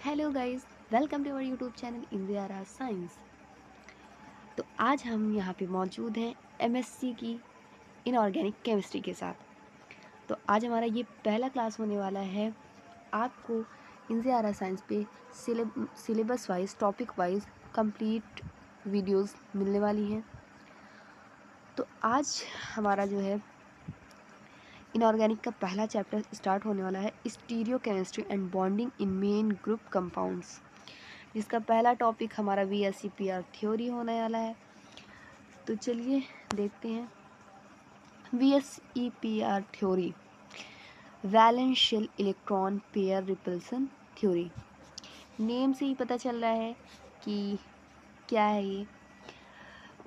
Hello guys, welcome to our YouTube channel India Science. तो आज हम यहाँ पे मौजूद हैं एमएससी की इनऑर्गेनिक केमिस्ट्री के साथ। तो आज हमारा ये पहला क्लास होने वाला है। आपको इंडिया साइंस पे syllabus wise, topic wise complete videos मिलने वाली हैं। तो आज हमारा जो है इनऑर्गेनिक का पहला चैप्टर स्टार्ट होने वाला है, stereo chemistry and bonding in main group compounds, जिसका पहला टॉपिक हमारा VSEPR थ्योरी होने वाला है। तो चलिए देखते हैं। VSEPR theory, valence shell electron pair repulsion theory. Name से ही पता चल रहा है कि क्या है ये,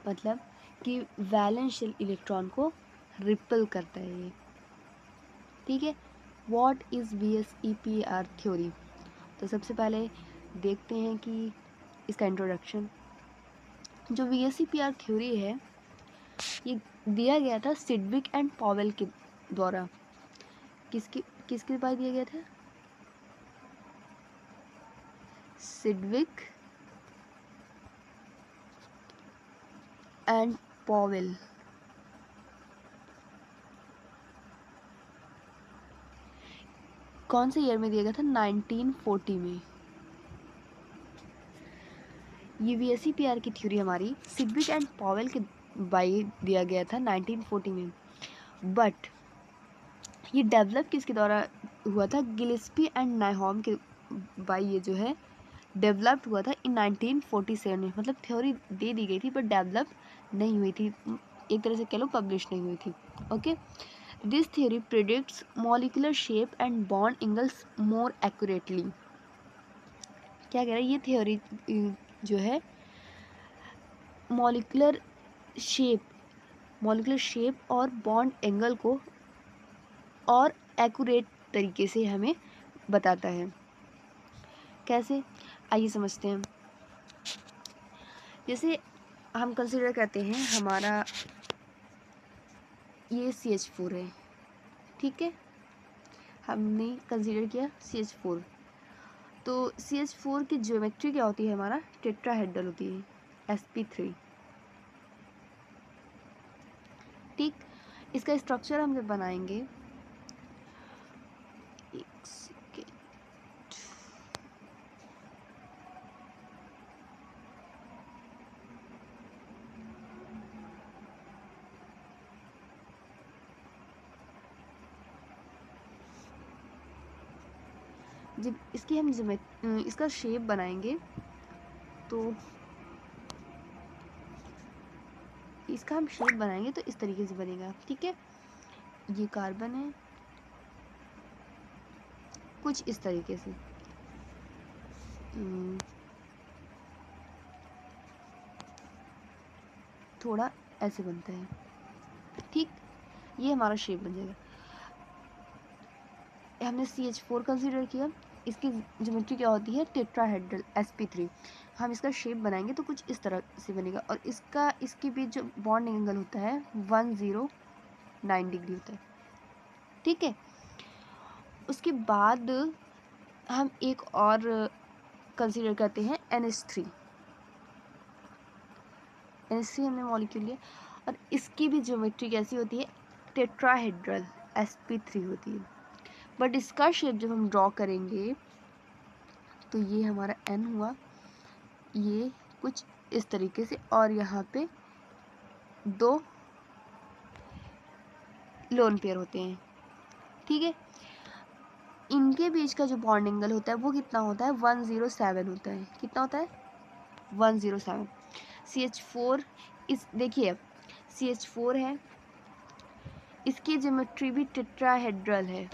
मतलब कि वैलेंस शेल इलेक्ट्रॉन को रिपल करता है ये। ठीक है, व्हाट इज़ VSEPR थ्योरी। तो सबसे पहले देखते हैं कि इसका इंट्रोडक्शन। जो VSEPR थ्योरी है ये दिया गया था सिडविक एंड पॉवेल के द्वारा। किसके किसके द्वारा दिया गया था? Sidgwick and Powell. कौन से ईयर में दिया गया था? 1940 में। ये VSEPR की थ्योरी हमारी सिडविक एंड पॉवेल के बाई दिया गया था 1940 में। बट ये डेवलप किसके द्वारा हुआ था? गिलेस्पी एंड नाइहॉम के बाई ये जो है डेवलप्ड हुआ था इन 1947 में। मतलब थ्योरी दे दी गई थी बट डेवलप नहीं हुई थी, एक तरह से कह लो पब्लिश नहीं हुई थी। Okay, this theory predicts molecular shape and bond angles more accurately. क्या कह रहा है ये थ्योरी? जो है मॉलिकुलर शेप और बॉन्ड एंगल को और एक्यूरेट तरीके से हमें बताता है। कैसे, आइए समझते हैं। जैसे हम कंसिडर करते हैं हमारा ये CH4 है, ठीक है, हमने कंसिडर किया CH4। तो CH4 की ज्योमेट्री क्या होती है? हमारा टेट्राहेड्रल होती है, sp3। ठीक, इसका स्ट्रक्चर हम जब बनाएंगे, एक सेकेंड, जब इसकी हम इसका शेप बनाएंगे तो इस तरीके से बनेगा। ठीक है, ये कार्बन है कुछ इस तरीके से, थोड़ा ऐसे बनता है। ठीक, ये हमारा शेप बन जाएगा। हमने CH4 कंसीडर किया, इसकी ज्योमेट्री क्या होती है? Tetrahedral, sp3। हम इसका शेप बनाएंगे तो कुछ इस तरह से बनेगा, और इसके बीच जो बॉन्ड एंगल होता है 109 डिग्री होता है। ठीक है, उसके बाद हम एक और कंसीडर करते हैं NH3। NH3 हमने मॉलिक्यूल लिया और इसकी भी ज्योमेट्री कैसी होती है? टेट्राहेड्रल, sp3 होती है। बट इसका शेप जब हम ड्रॉ करेंगे तो ये हमारा N हुआ, ये कुछ इस तरीके से, और यहाँ पे दो लोन पेयर होते हैं। ठीक है, इनके बीच का जो बॉन्ड एंगल होता है वो कितना होता है? 107 होता है। कितना होता है? 107। CH4 इस देखिए, CH4 है, इसकी ज्योमेट्री भी टेट्राहेड्रल है।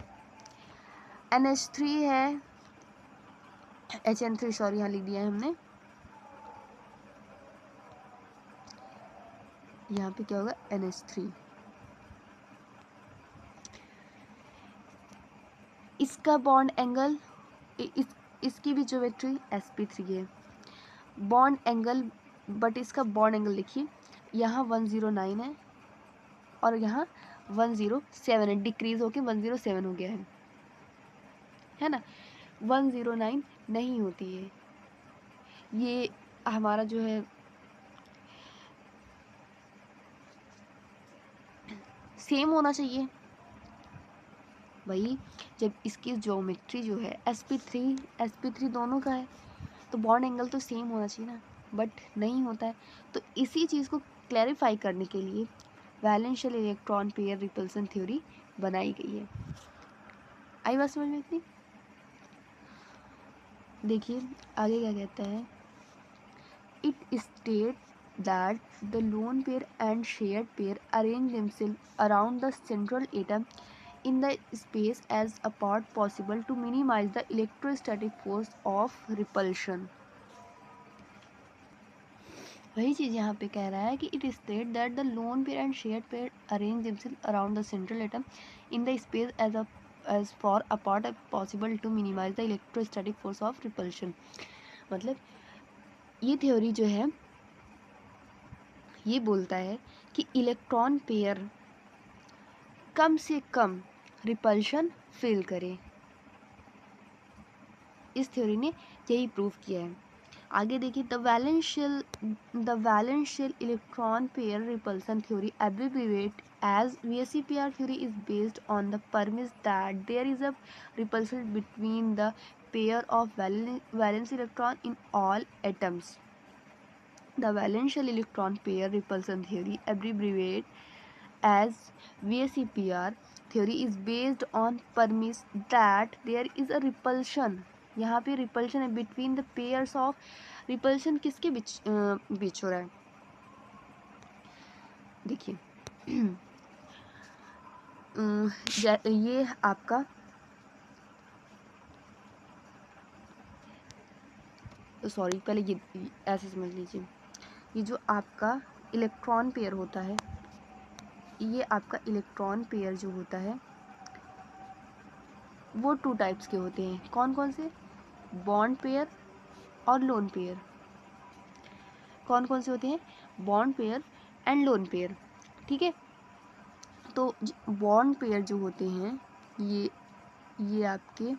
NH3 है, HN3 सॉरी यहाँ लिख दिया है हमने, यहाँ पे क्या होगा? NH3। इसका बॉन्ड एंगल इसकी भी ज्योमेट्री sp3 है। बॉन्ड एंगल, बट इसका बॉन्ड एंगल देखिए, यहाँ 109 है और यहाँ 107 है, डिक्रीज होके 107 हो गया है ना। 109 नहीं होती है। ये हमारा जो है सेम होना चाहिए भाई। जब इसकी ज्योमेट्री जो है sp3 दोनों का है तो बॉन्ड एंगल तो सेम होना चाहिए ना, बट नहीं होता है। तो इसी चीज़ को क्लैरिफाई करने के लिए वैलेंशियल इलेक्ट्रॉन पेयर रिपल्सन थ्योरी बनाई गई है। आई बात समझ में इतनी? देखिए आगे क्या कहता है, it state that the lone pair and shared pair arrange themselves around the central atom in the space as apart possible to minimize the electrostatic force of repulsion। वही चीज़ यहाँ पे कह रहा है कि it is stated that the lone pair and shared pair arrange themselves around the central atom in the space as far apart as possible to minimize the electrostatic force of repulsion। मतलब ये theory जो है ये बोलता है कि electron pair कम से कम repulsion feel करे। इस थ्योरी ने यही प्रूव किया है। आगे देखिए, the वैलेंशियल electron pair repulsion theory abbreviate as VSEPR theory is based on the premise that there is a repulsion between the pair of valence electron in all atoms। The valential electron pair repulsion theory abbreviated as VSEPR theory is based on premise that there is a repulsion, यहाँ पे repulsion है between the pairs of. Repulsion किसके बीच हो रहा है? देखिए ये आपका सॉरी पहले ये ऐसे समझ लीजिए, ये जो आपका इलेक्ट्रॉन पेयर होता है, ये आपका इलेक्ट्रॉन पेयर जो होता है वो 2 टाइप्स के होते हैं। कौन कौन से? बॉन्ड पेयर और लोन पेयर। कौन कौन से होते हैं? Bond pair and lone pair. ठीक है, तो बॉन्ड पेयर जो होते हैं ये आपके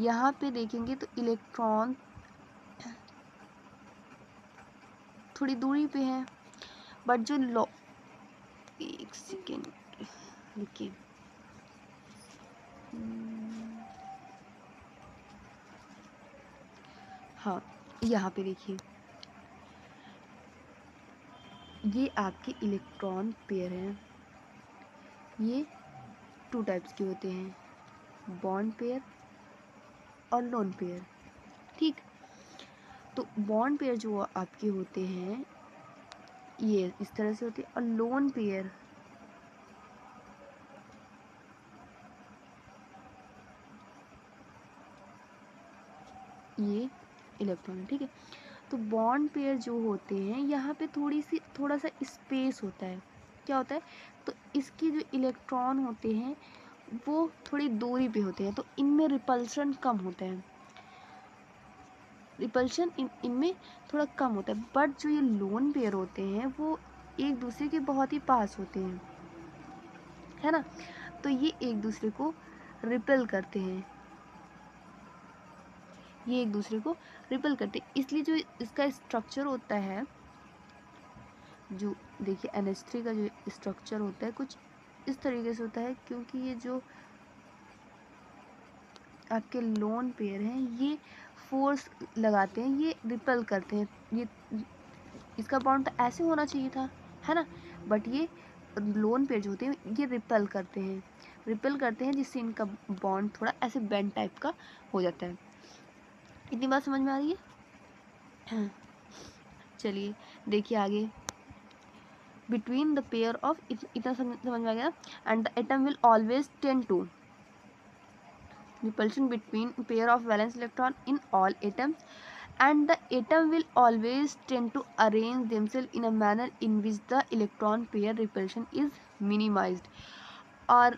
यहाँ पे देखेंगे तो इलेक्ट्रॉन थोड़ी दूरी पे है, बट जो एक सेकेंड देखिए, हाँ यहाँ पे देखिए, ये आपके इलेक्ट्रॉन पेयर हैं, ये 2 टाइप्स के होते हैं, बॉन्ड पेयर और लोन पेयर। ठीक, तो बॉन्ड पेयर जो आपके होते हैं ये इस तरह से होते हैं, और लोन पेयर ये इलेक्ट्रॉन है। ठीक है, तो बॉन्ड पेयर जो होते हैं यहाँ पे थोड़ा सा स्पेस होता है। क्या होता है? तो इसके जो इलेक्ट्रॉन होते हैं वो थोड़ी दूरी पे होते हैं, तो इनमें रिपल्शन कम होता है। रिपल्शन इनमें थोड़ा कम होता है, बट जो ये लोन पेयर होते हैं वो एक दूसरे के बहुत ही पास होते हैं, है ना, तो ये एक दूसरे को रिपेल करते हैं, ये एक दूसरे को रिपेल करते हैं। इसलिए जो इसका स्ट्रक्चर होता है, जो देखिए NH3 का जो स्ट्रक्चर होता है कुछ इस तरीके से होता है, क्योंकि ये जो आपके लोन पेयर हैं ये फोर्स लगाते हैं, ये रिपेल करते हैं। ये इसका बॉन्ड तो ऐसे होना चाहिए था, है ना, बट ये लोन पेयर जो होते हैं ये रिपेल करते हैं जिससे इनका बॉन्ड थोड़ा ऐसे बेंड टाइप का हो जाता है। इतनी बात समझ में आ रही है? चलिए देखिए आगे, बिटवीन द पेयर ऑफ, इतना समझ में आ गया, and the atom will always tend to repulsion between pair of valence electron in all atoms, and the atom will always tend to arrange themselves in a manner in which the electron pair repulsion is minimized। और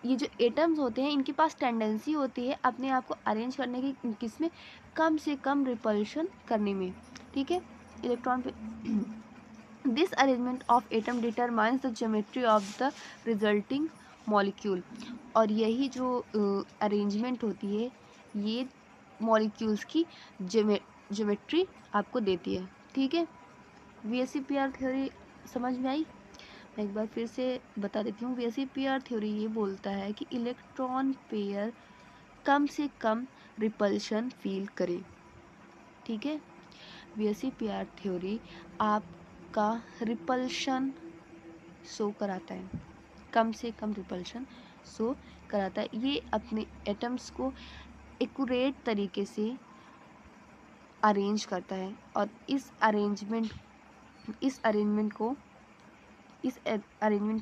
ये जो atoms होते हैं इनके पास tendency होती है अपने आप को अरेंज करने की, किसमें? कम से कम रिपल्शन करने में। ठीक है, इलेक्ट्रॉन पे this arrangement of atom determines the geometry of the resulting molecule. और यही जो अरेंजमेंट होती है ये मॉलिक्यूल्स की ज्योमेट्री आपको देती है। ठीक है, VSEPR थ्योरी समझ में आई? मैं एक बार फिर से बता देती हूँ। VSEPR थ्योरी ये बोलता है कि इलेक्ट्रॉन पेयर कम से कम रिपल्शन फील करे। ठीक है, VSEPR थ्योरी आपका रिपल्शन शो कराता है, कम से कम रिपल्शन शो कराता है। ये अपने एटम्स को एक्यूरेट तरीके से अरेंज करता है और इस अरेंजमेंट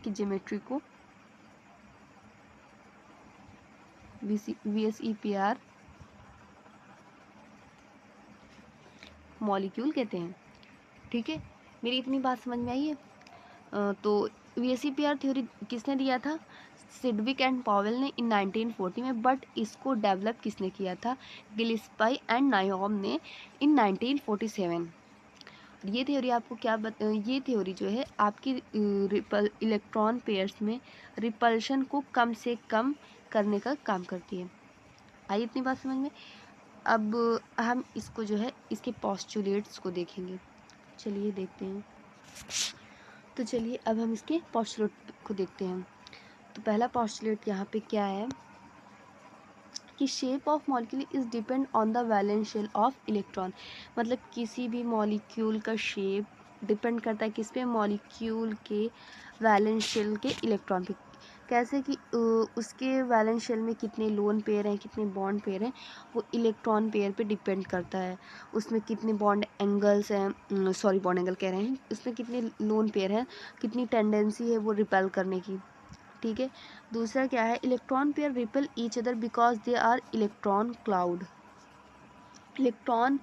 की ज्योमेट्री को VSEPR मॉलिक्यूल कहते हैं। ठीक है, मेरी इतनी बात समझ में आई है? तो VSEPR थ्योरी किसने दिया था? सिडविक एंड पॉवेल ने इन 1940 में, बट इसको डेवलप किसने किया था? गिल्सपाई एंड नायोम ने इन 1947। ये थ्योरी आपको ये थ्योरी जो है आपकी इलेक्ट्रॉन पेयर्स में रिपल्शन को कम से कम करने का काम करती है। आई इतनी बात समझ में? अब हम इसको जो है इसके पोस्टुलेट्स को देखेंगे। चलिए देखते हैं। तो चलिए अब हम इसके पोस्टुलेट को देखते हैं। तो पहला पोस्टुलेट यहाँ पे क्या है कि shape of molecule is depend on the valence shell of electron. मतलब किसी भी मॉलिक्यूल का शेप डिपेंड करता है किस पे? मॉलिक्यूल के वैलेंस शेल के इलेक्ट्रॉन पे। कैसे कि उसके वैलेंस शेल में कितने लोन पेयर हैं, कितने बॉन्ड पेयर हैं, वो इलेक्ट्रॉन पेयर पे डिपेंड करता है। उसमें कितने बॉन्ड एंगल्स हैं, सॉरी बॉन्ड एंगल कह रहे हैं, उसमें कितने लोन पेयर हैं, कितनी टेंडेंसी है वो रिपेल करने की। ठीक है, दूसरा क्या है? Electron pair repel each other because they are electron cloud. Electron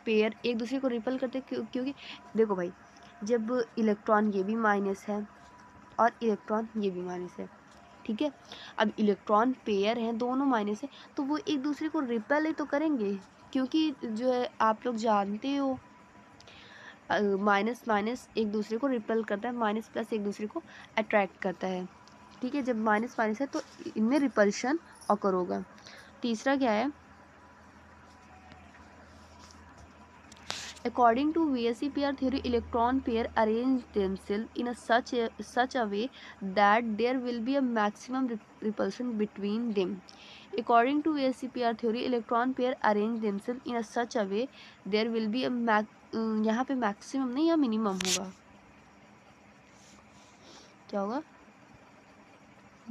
pair एक दूसरे को रिपेल करते क्योंकि देखो भाई, जब इलेक्ट्रॉन ये भी माइनस है और इलेक्ट्रॉन ये भी माइनस है, ठीक है, अब इलेक्ट्रॉन पेयर हैं, दोनों माइनस है, तो वो एक दूसरे को रिपेल ही तो करेंगे। क्योंकि जो है आप लोग जानते हो माइनस माइनस एक दूसरे को रिपेल करता है, माइनस प्लस एक दूसरे को अट्रैक्ट करता है। ठीक है, जब माइनस माइनस है तो इनमें रिपल्शन ऑकर होगा। तीसरा क्या है? According to VSEPR theory, electron pair arrange themselves in such a way that there will be a maximum repulsion between them. According to VSEPR theory, electron pair arrange themselves in such a way there will be a यहाँ पे maximum नहीं या minimum होगा, क्या होगा?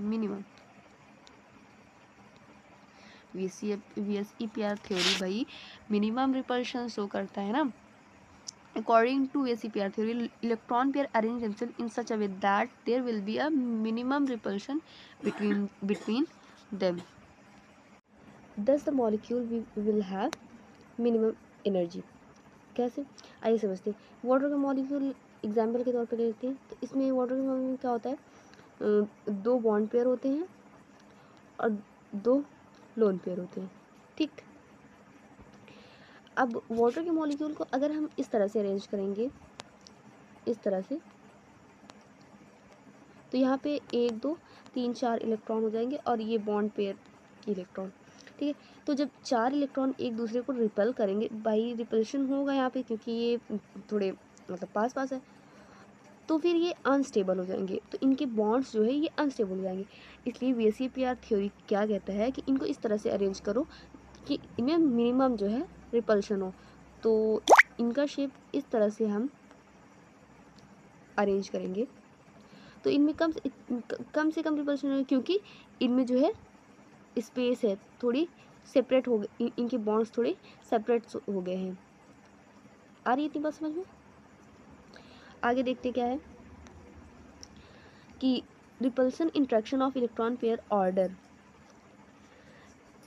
Minimum. VSEPR theory भाई minimum repulsion show करता है ना। According to VSEPR theory, electron pair arrange themselves in such a way that there will be a minimum repulsion between them. Thus, the molecule will have minimum energy. कैसे? आइए समझते हैं। Water का molecule example के तौर पर लेते हैं। तो इसमें वाटर के मॉलिक्यूल में क्या होता है? दो बॉन्ड पेयर होते हैं और दो लोन पेयर होते हैं। ठीक, अब वाटर के मॉलिक्यूल को अगर हम इस तरह से अरेंज करेंगे, इस तरह से, तो यहाँ पे 1 2 3 4 इलेक्ट्रॉन हो जाएंगे और ये बॉन्ड पेयर इलेक्ट्रॉन। ठीक है, तो जब 4 इलेक्ट्रॉन एक दूसरे को रिपेल करेंगे, बाई रिपल्शन होगा यहाँ पे क्योंकि ये थोड़े मतलब पास पास है, तो फिर ये अनस्टेबल हो जाएंगे, तो इनके बॉन्ड्स जो है ये अनस्टेबल हो जाएंगे। इसलिए VSEPR थ्योरी क्या कहता है कि इनको इस तरह से अरेंज करो कि इनमें मिनिमम जो है रिपल्शन हो। तो इनका शेप इस तरह से हम अरेंज करेंगे तो इनमें कम से कम रिपल्शन होगी, क्योंकि इनमें जो है स्पेस है, थोड़ी सेपरेट हो गए, इनके बॉन्ड्स थोड़े सेपरेट हो गए हैं। आ रही है इतनी बात समझ में? आगे देखते क्या है कि repulsion interaction of electron pair order.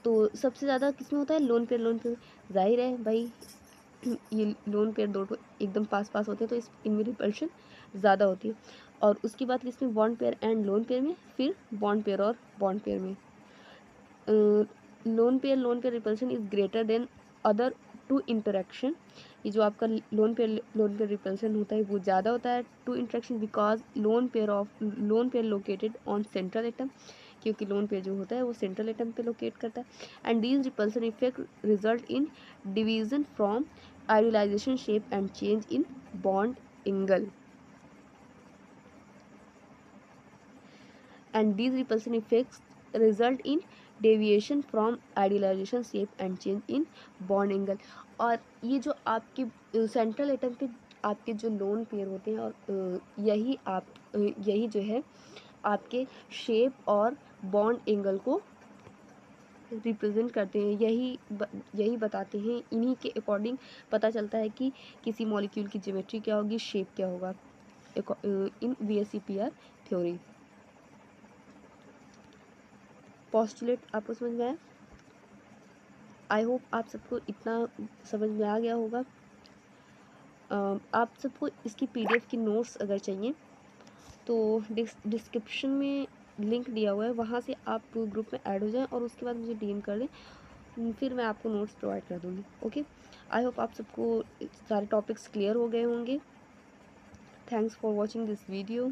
तो सबसे ज़्यादा किसमें होता है? Lone pair. जाहिर है भाई, ये लोन पेयर दो एकदम पास पास होते हैं तो इनमें रिपल्शन ज़्यादा होती है। और उसकी बात किसमें? Bond pair and lone pair में, फिर बॉन्ड पेयर और बॉन्ड पेयर में। Lone pair repulsion is greater than other two interaction. ये जो आपका लोन पेयर रिपल्शन होता है वो ज़्यादा होता है two interaction because lone pair located on central atom. क्योंकि लोन पेयर जो होता है वो सेंट्रल एटम पे लोकेट करता है। And these repulsion effect result in division from idealisation shape and change in bond angle. and these repulsion effects result in deviation from idealization shape and change in bond angle। और ये जो आपके central atom पे आपके जो lone pair होते हैं और यही जो है आपके शेप और बॉन्ड एंगल को रिप्रेजेंट करते हैं, यही बताते हैं। इन्हीं के अकॉर्डिंग पता चलता है कि किसी मॉलिक्यूल की ज्योमेट्री क्या होगी, शेप क्या होगा इन VSEPR थ्योरी। पोस्टुलेट आपको समझ में आया? आई होप आप सबको इतना समझ में आ गया होगा। आप सबको इसकी PDF की नोट्स अगर चाहिए तो डिस्क्रिप्शन में लिंक दिया हुआ है, वहाँ से आप ग्रुप में ऐड हो जाएं और उसके बाद मुझे DM कर दें, फिर मैं आपको नोट्स प्रोवाइड कर दूँगी। ओके, आई होप आप सबको सारे टॉपिक्स क्लियर हो गए होंगे। Thanks for watching this video.